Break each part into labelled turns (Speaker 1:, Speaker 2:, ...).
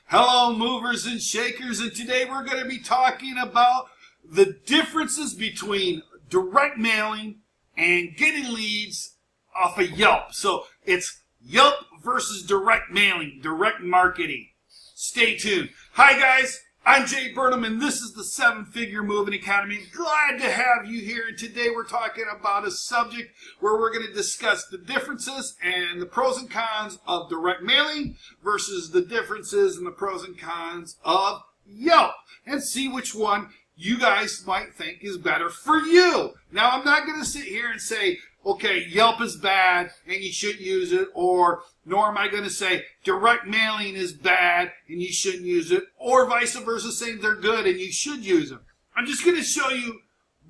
Speaker 1: Hello, movers and shakers, and today we're going to be talking about the differences between direct mailing and getting leads off of Yelp. So it's Yelp versus direct mailing, direct marketing. Stay tuned. Hi guys, I'm Jay Burnham, and this is the 7-Figure Moving Academy. Glad to have you here, and today we're talking about a subject where we're going to discuss the differences and the pros and cons of direct mailing versus the differences and the pros and cons of Yelp, and see which one you guys might think is better for you. Now, I'm not going to sit here and say, okay, Yelp is bad and you shouldn't use it, nor am I going to say direct mailing is bad and you shouldn't use it, or vice versa, saying they're good and you should use them. I'm just going to show you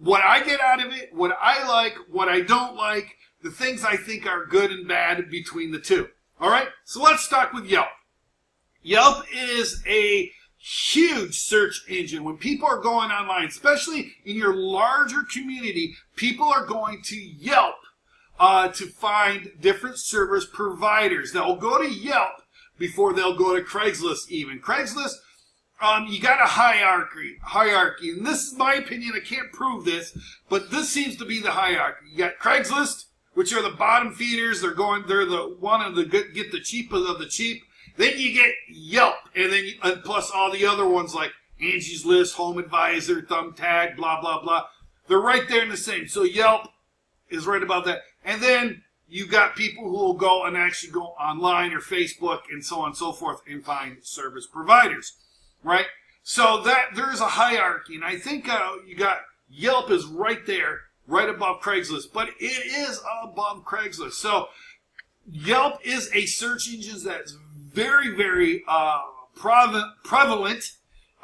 Speaker 1: what I get out of it, what I like, what I don't like, the things I think are good and bad between the two. All right, so let's start with Yelp. Yelp is a huge search engine. When people are going online, especially in your larger community, people are going to Yelp to find different service providers. They'll go to Yelp before they'll go to Craigslist even. Craigslist, you got a hierarchy. And this is my opinion. I can't prove this, but this seems to be the hierarchy. You got Craigslist, which are the bottom feeders. They're the one of the good, get the cheapest of the cheap. Then you get Yelp, and then plus all the other ones like Angie's List, Home Advisor, Thumbtack, blah, blah, blah. They're right there in the same. So Yelp is right about that. And then you got people who will go and actually go online or Facebook and so on and so forth and find service providers, right? So that there's a hierarchy, and I think you got Yelp is right there, right above Craigslist, but it is above Craigslist. So Yelp is a search engine that's very, very prevalent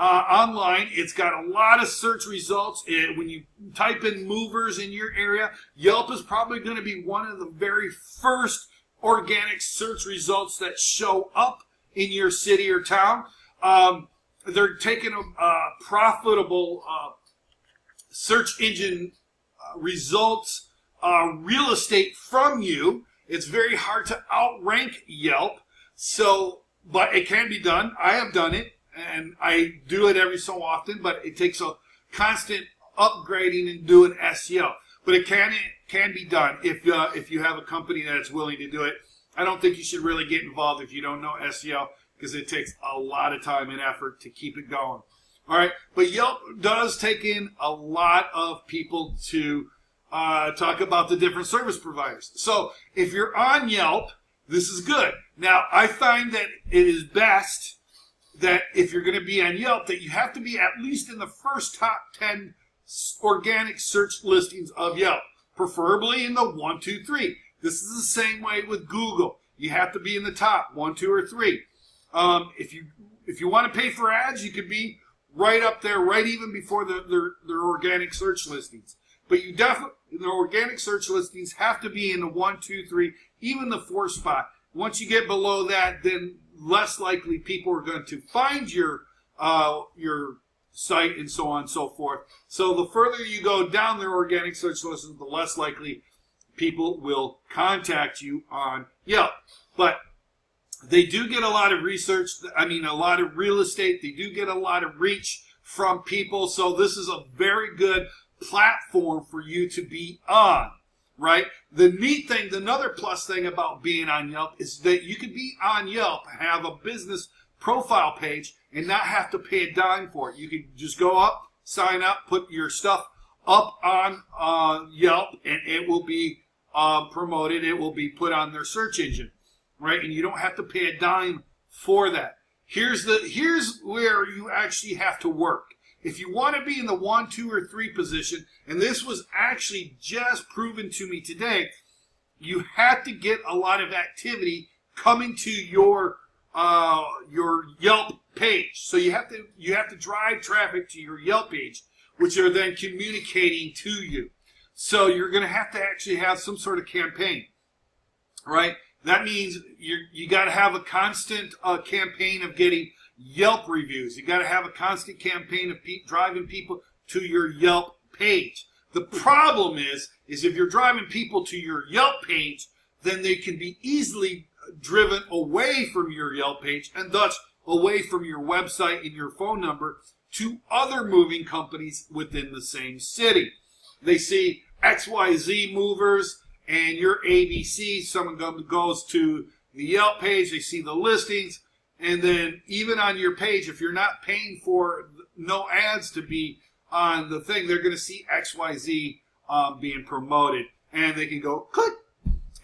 Speaker 1: online. It's got a lot of search results. When you type in movers in your area, Yelp is probably going to be one of the very first organic search results that show up in your city or town. They're taking a profitable search engine results, real estate from you. It's very hard to outrank Yelp. So, but it can be done. I have done it, and I do it every so often, but it takes a constant upgrading and doing SEO. But it can be done if you have a company that's willing to do it. I don't think you should really get involved if you don't know SEO, because it takes a lot of time and effort to keep it going. All right, but Yelp does take in a lot of people to talk about the different service providers. So if you're on Yelp, this is good. Now, I find that it is best that if you're going to be on Yelp, that you have to be at least in the first top 10 organic search listings of Yelp, preferably in the 1, 2, 3. This is the same way with Google. You have to be in the top 1, 2, or 3. If you want to pay for ads, you could be right up there, right even before their organic search listings. But you definitely, the organic search listings have to be in the 1, 2, 3, even the 4 spot. Once you get below that, then less likely people are going to find your site and so on and so forth. So the further you go down their organic search listings, the less likely people will contact you on Yelp. But they do get a lot of research, a lot of real estate. They do get a lot of reach from people. So this is a very good platform for you to be on, right? The neat thing, another plus thing about being on Yelp is that you could be on Yelp, have a business profile page, and not have to pay a dime for it. You could just go up, sign up, put your stuff up on Yelp, and it will be promoted. It will be put on their search engine, right? And you don't have to pay a dime for that. Here's where you actually have to work. If you want to be in the 1, 2, or 3 position, and this was actually just proven to me today, you have to get a lot of activity coming to your Yelp page. So you have to drive traffic to your Yelp page, which are then communicating to you. So you're going to have actually have some sort of campaign, right? That means you got to have a constant campaign of getting Yelp reviews. You got to have a constant campaign of driving people to your Yelp page. The problem is if you're driving people to your Yelp page, then they can be easily driven away from your Yelp page and thus away from your website and your phone number to other moving companies within the same city. They see XYZ movers and your ABC. Someone goes to the Yelp page, they see the listings, and then even on your page, if you're not paying for no ads to be on the thing, they're going to see XYZ being promoted, and they can go click,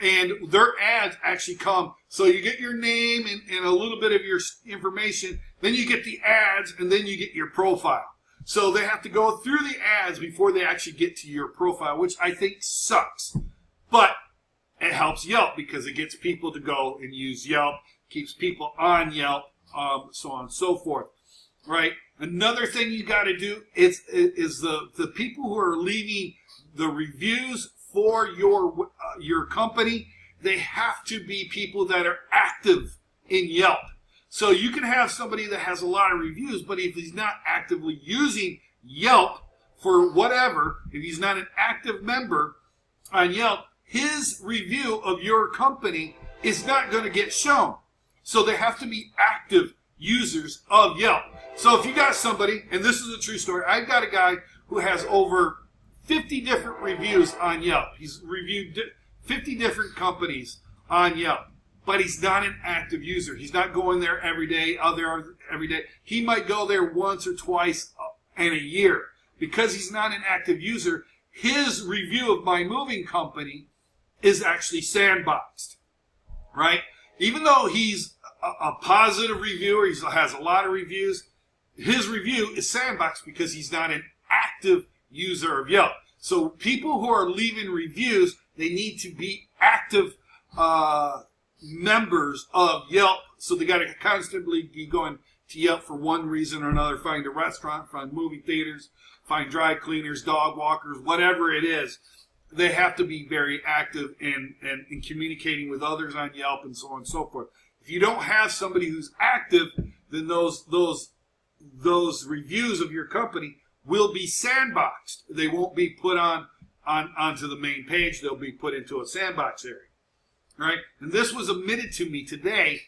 Speaker 1: and their ads actually come. So you get your name and a little bit of your information, then you get the ads, and then you get your profile. So they have to go through the ads before they actually get to your profile, which I think sucks. But it helps Yelp because it gets people to go and use Yelp, keeps people on Yelp, so on and so forth, right? Another thing you got to do is the people who are leaving the reviews for your company, they have to be people that are active in Yelp. So you can have somebody that has a lot of reviews, but if he's not actively using Yelp for whatever, if he's not an active member on Yelp, his review of your company is not going to get shown. So they have to be active users of Yelp. So if you got somebody, and this is a true story, I've got a guy who has over 50 different reviews on Yelp. He's reviewed 50 different companies on Yelp, but he's not an active user. He's not going there every day, every day. He might go there once or twice in a year. Because he's not an active user, his review of my moving company is actually sandboxed, right? Even though he's a positive reviewer, he has a lot of reviews, his review is sandboxed because he's not an active user of Yelp. So people who are leaving reviews, they need to be active members of Yelp. So they got to constantly be going to Yelp for one reason or another, find a restaurant, find movie theaters, find dry cleaners, dog walkers, whatever it is. They have to be very active in communicating with others on Yelp and so on and so forth. If you don't have somebody who's active, then those reviews of your company will be sandboxed. They won't be put onto the main page. They'll be put into a sandbox area, right? And this was admitted to me today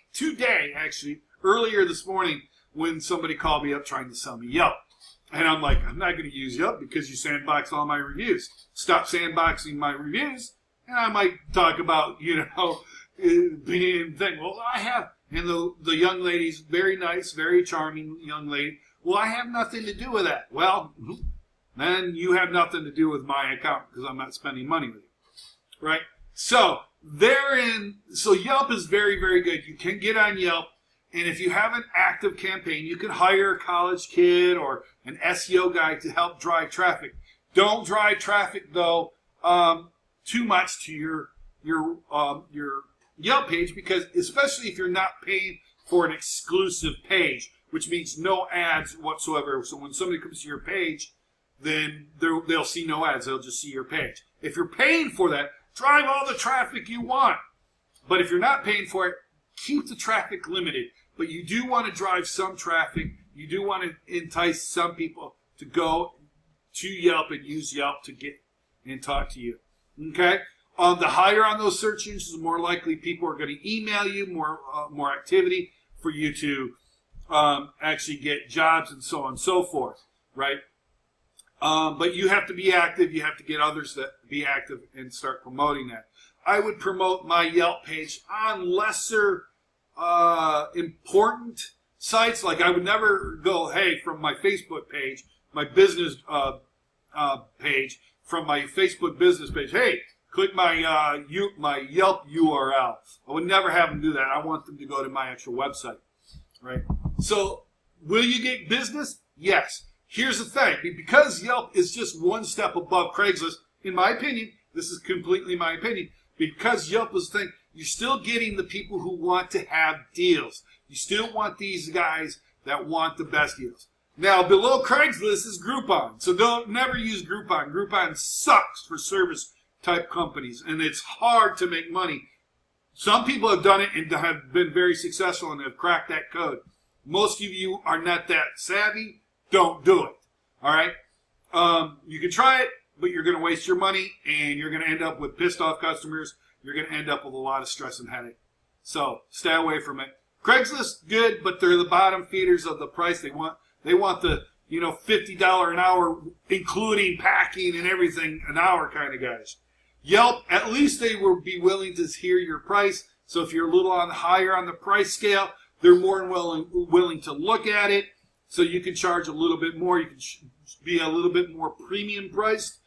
Speaker 1: actually, earlier this morning when somebody called me up trying to sell me Yelp. And I'm like, I'm not going to use Yelp because you sandbox all my reviews. Stop sandboxing my reviews, and I might talk about, being thing. Well, I have, and the young lady's very nice, very charming young lady. Well, I have nothing to do with that. Well, then you have nothing to do with my account because I'm not spending money with you, right? So Yelp is very, very good. You can get on Yelp. And if you have an active campaign, you can hire a college kid or an SEO guy to help drive traffic. Don't drive traffic, though, too much to your Yelp page, because especially if you're not paying for an exclusive page, which means no ads whatsoever. So when somebody comes to your page, then they'll see no ads. They'll just see your page. If you're paying for that, drive all the traffic you want. But if you're not paying for it, keep the traffic limited. But you do want to drive some traffic. You do want to entice some people to go to Yelp and use Yelp to get and talk to you. Okay? The higher on those search engines, the more likely people are going to email you, more activity for you to actually get jobs and so on and so forth, right? But you have to be active. You have to get others to be active and start promoting that. I would promote my Yelp page on lesser important sites. Like I would never go, hey, from my Facebook page, my business page, from my Facebook business page, hey, click my Yelp URL. I would never have them do that. I want them to go to my actual website, right? So will you get business? Yes. Here's the thing. Because Yelp is just one step above Craigslist, in my opinion, this is completely my opinion, because Yelp is the thing, you're still getting the people who want to have deals. You still want these guys that want the best deals. Now, below Craigslist is Groupon. So never use Groupon. Groupon sucks for service type companies, and it's hard to make money. Some people have done it and have been very successful and have cracked that code. Most of you are not that savvy. Don't do it. All right? You can try it, but you're going to waste your money, and you're going to end up with pissed off customers. You're going to end up with a lot of stress and headache. So stay away from it. Craigslist, good, but they're the bottom feeders of the price. They want the $50 an hour, including packing and everything, an hour kind of guys. Yelp, at least they will be willing to hear your price. So if you're a little higher on the price scale, they're more than willing to look at it. So you can charge a little bit more. You can be a little bit more premium priced.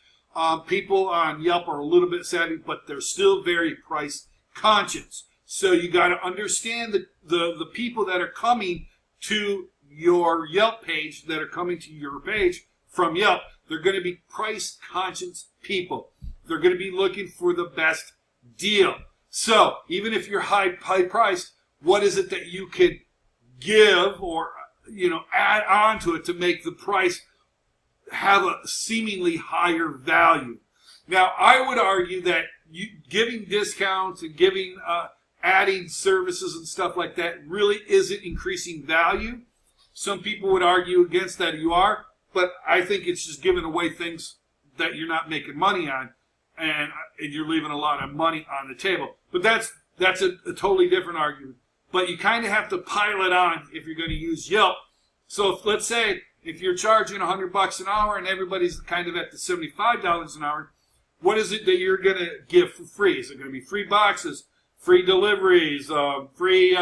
Speaker 1: People on Yelp are a little bit savvy, but they're still very price conscious. So you got to understand the people that are coming to your Yelp page, that are coming to your page from Yelp. They're going to be price conscious people. They're going to be looking for the best deal. So even if you're high priced, what is it that you could give or add on to it to make the price have a seemingly higher value? Now, I would argue that giving discounts and adding services and stuff like that really isn't increasing value. Some people would argue against that. You are, but I think it's just giving away things that you're not making money on, and you're leaving a lot of money on the table. But that's a totally different argument. But you kind of have to pile it on if you're going to use Yelp. So let's say if you're charging $100 an hour and everybody's kind of at the $75 an hour, what is it that you're going to give for free? Is it going to be free boxes, free deliveries, free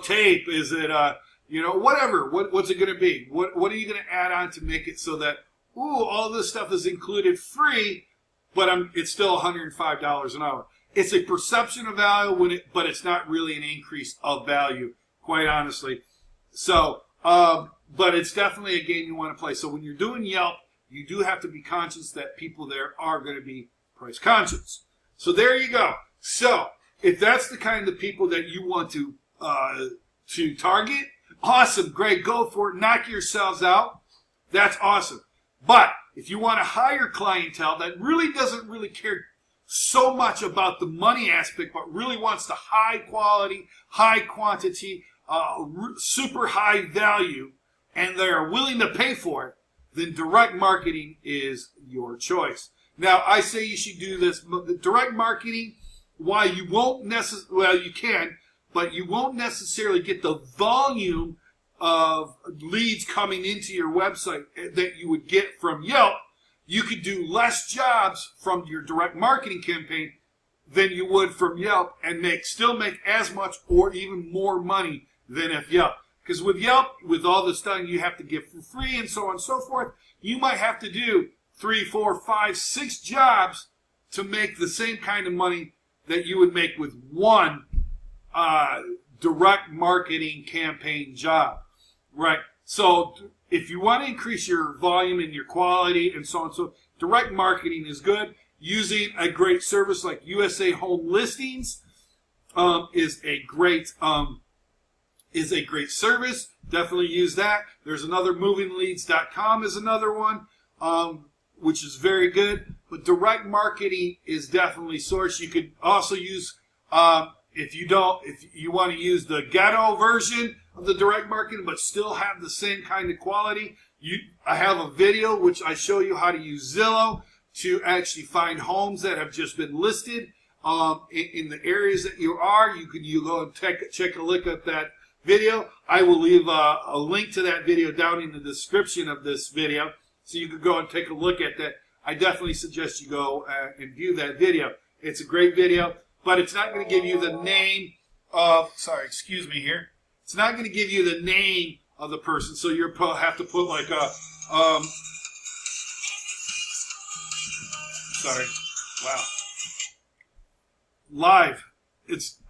Speaker 1: tape? Is it whatever? What's it going to be? What are you going to add on to make it so that all this stuff is included free, but it's still $105 an hour? It's a perception of value but it's not really an increase of value, quite honestly. So, but it's definitely a game you want to play. So when you're doing Yelp, you do have to be conscious that people there are going to be price conscious. So there you go. So if that's the kind of people that you want to target, awesome, great, go for it, knock yourselves out. That's awesome. But if you want a higher clientele that really doesn't really care so much about the money aspect, but really wants the high quality, high quantity, super high value, and they are willing to pay for it, then direct marketing is your choice. Now, I say you should do this. Direct marketing, why you won't you can, but you won't necessarily get the volume of leads coming into your website that you would get from Yelp. You could do less jobs from your direct marketing campaign than you would from Yelp and still make as much or even more money than if Yelp. Because with Yelp, with all this stuff you have to give for free and so on and so forth, you might have to do 3, 4, 5, 6 jobs to make the same kind of money that you would make with one direct marketing campaign job, right? So if you want to increase your volume and your quality and so on, so direct marketing is good. Using a great service like USA Home Listings is a great service. Definitely use that. There's another, movingleads.com is another one, which is very good. But direct marketing is definitely source. You could also use if you want to use the ghetto version of the direct marketing, but still have the same kind of quality. I have a video which I show you how to use Zillow to actually find homes that have just been listed in the areas that you are. You go and check a look at that video. I will leave a link to that video down in the description of this video, so you can go and take a look at that. I definitely suggest you go and view that video. It's a great video, but it's not going to give you the name of, it's not going to give you the name of the person, so you'll have to put like a, live.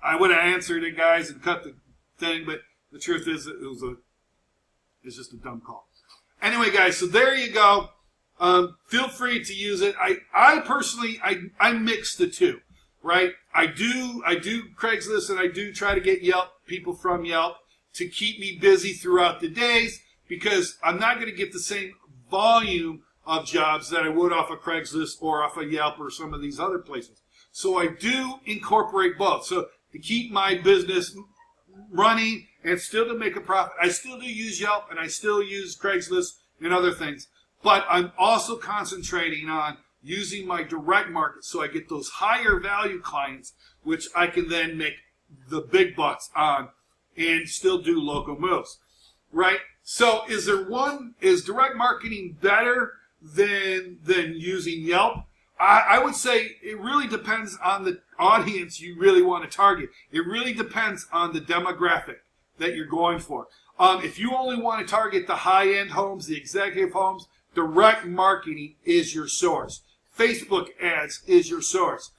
Speaker 1: I would have answered it, guys, and cut the thing, but the truth is it's just a dumb call. Anyway, guys, so there you go. Feel free to use it. I personally mix the two, right? I do Craigslist, and I do try to get people from Yelp to keep me busy throughout the days, because I'm not going to get the same volume of jobs that I would off of Craigslist or off of Yelp or some of these other places. So I do incorporate both. So to keep my business running and still to make a profit, I still do use Yelp and I still use Craigslist and other things. But I'm also concentrating on using my direct market so I get those higher value clients, which I can then make the big bucks on and still do local moves, right? So is direct marketing better than using Yelp? I would say it really depends on the audience you really want to target. It really depends on the demographic that you're going for. If you only want to target the high-end homes, the executive homes, direct marketing is your source. Facebook ads is your source.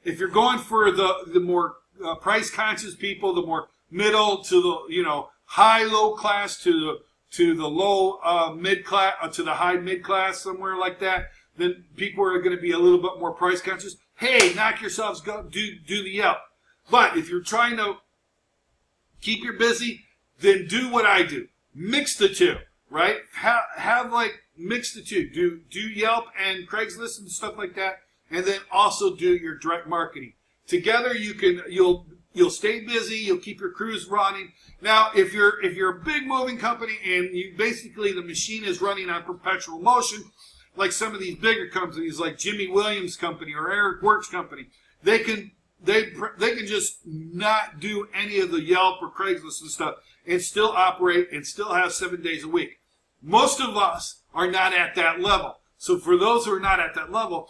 Speaker 1: If you're going for the more price-conscious people, the more middle to the high-low class to the low mid-class to the high mid-class, somewhere like that, then people are going to be a little bit more price conscious. Hey, knock yourselves, go do the Yelp. But if you're trying to keep your busy, then do what I do. Mix the two, right? Have like mix the two. Do Yelp and Craigslist and stuff like that, and then also do your direct marketing. Together you'll stay busy, you'll keep your crews running. Now, if you're a big moving company and the machine is running on perpetual motion, like some of these bigger companies, like Jimmy Williams' company or Eric Works' company, they can just not do any of the Yelp or Craigslist and stuff and still operate and still have 7 days a week. Most of us are not at that level. So for those who are not at that level,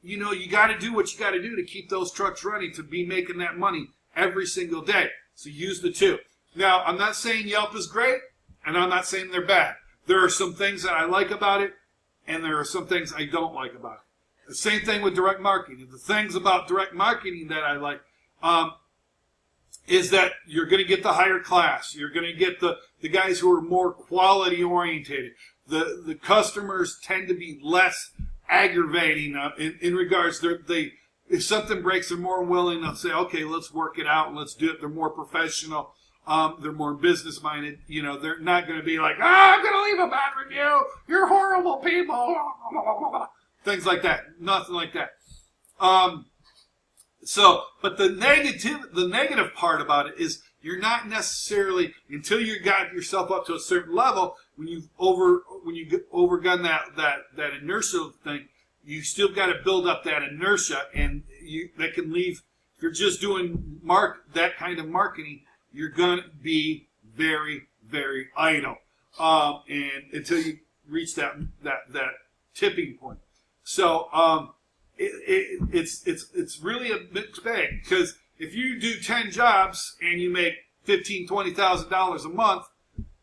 Speaker 1: you got to do what you got to do to keep those trucks running, to be making that money every single day. So use the two. Now, I'm not saying Yelp is great, and I'm not saying they're bad. There are some things that I like about it, and there are some things I don't like about it. The same thing with direct marketing. The things about direct marketing that I like is that you're going to get the higher class. You're going to get the guys who are more quality orientated. The customers tend to be less aggravating in regards to if something breaks, they're more willing to say, okay, let's work it out and let's do it. They're more professional. They're more business minded. They're not going to be like, I'm going to leave a bad review. You're horrible people. Things like that. Nothing like that. But the negative part about it is you're not necessarily, until you got yourself up to a certain level, when you overgone that inertial thing, you still got to build up that inertia, and that can leave. If you're just doing that kind of marketing, you're going to be very, very idle, and until you reach that tipping point. So it's really a mixed bag, because if you do 10 jobs and you make $20,000 a month,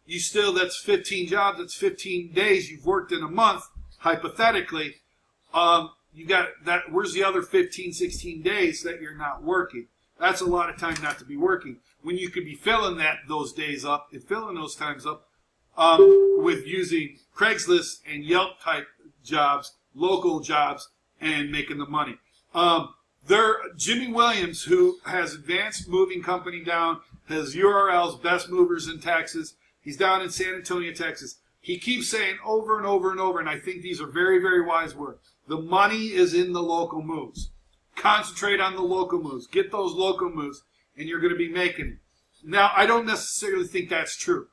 Speaker 1: that's 15 jobs, that's 15 days you've worked in a month, hypothetically. You got that. Where's the other 15, 16 days that you're not working? That's a lot of time not to be working, when you could be filling those days up and filling those times up with using Craigslist and Yelp type jobs, local jobs, and making the money. Jimmy Williams, who has Advanced Moving Company down, has URLs, Best Movers in Texas. He's down in San Antonio, Texas. He keeps saying over and over and over, and I think these are very, very wise words. The money is in the local moves. Concentrate on the local moves. Get those local moves, and you're going to be making it. Now, I don't necessarily think that's true.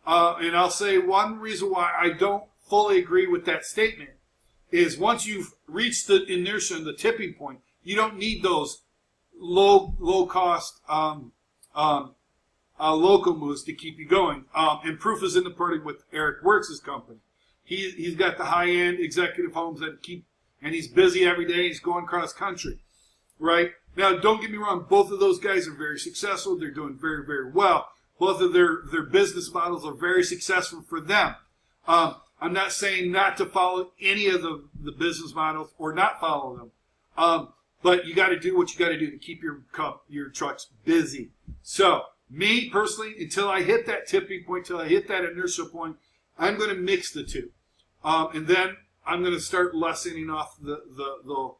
Speaker 1: And I'll say one reason why I don't fully agree with that statement is once you've reached the inertia and the tipping point, you don't need those low-cost local moves to keep you going. And proof is in the pudding with Eric Works' company. He's got the high-end executive homes that and he's busy every day. He's going cross country, right? Now, don't get me wrong. Both of those guys are very successful. They're doing very, very well. Both of their business models are very successful for them. I'm not saying not to follow any of the business models or not follow them. But you got to do what you got to do to keep your trucks busy. So, me personally, until I hit that tipping point, until I hit that inertial point, I'm going to mix the two. And then I'm going to start lessening off the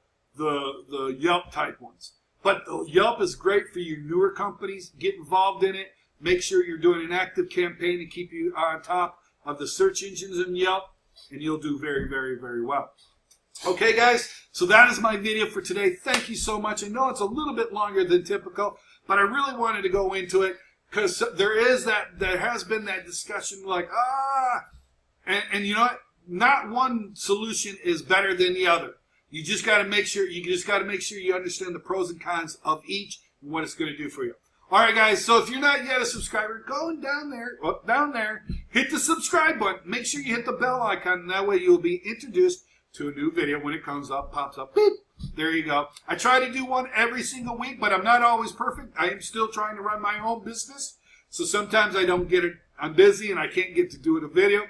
Speaker 1: Yelp type ones. But Yelp is great for your newer companies. Get involved in it. Make sure you're doing an active campaign to keep you on top of the search engines in Yelp, and you'll do very, very, very well. Okay, guys, so that is my video for today. Thank you so much. I know it's a little bit longer than typical, but I really wanted to go into it because there has been that discussion like, and you know what? Not one solution is better than the other. You just got to make sure you understand the pros and cons of each and what it's going to do for you. All right, guys, so if you're not yet a subscriber, go down there, hit the subscribe button. Make sure you hit the bell icon, and that way you'll be introduced to a new video when it comes up, pops up, beep. There you go. I try to do one every single week, but I'm not always perfect. I am still trying to run my own business, so sometimes I don't get it. I'm busy, and I can't get to do a video,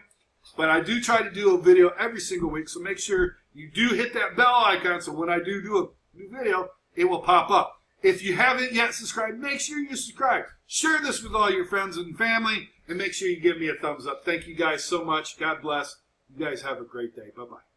Speaker 1: but I do try to do a video every single week, so make sure you do hit that bell icon so when I do a new video, it will pop up. If you haven't yet subscribed, make sure you subscribe. Share this with all your friends and family, and make sure you give me a thumbs up. Thank you guys so much. God bless. You guys have a great day. Bye-bye.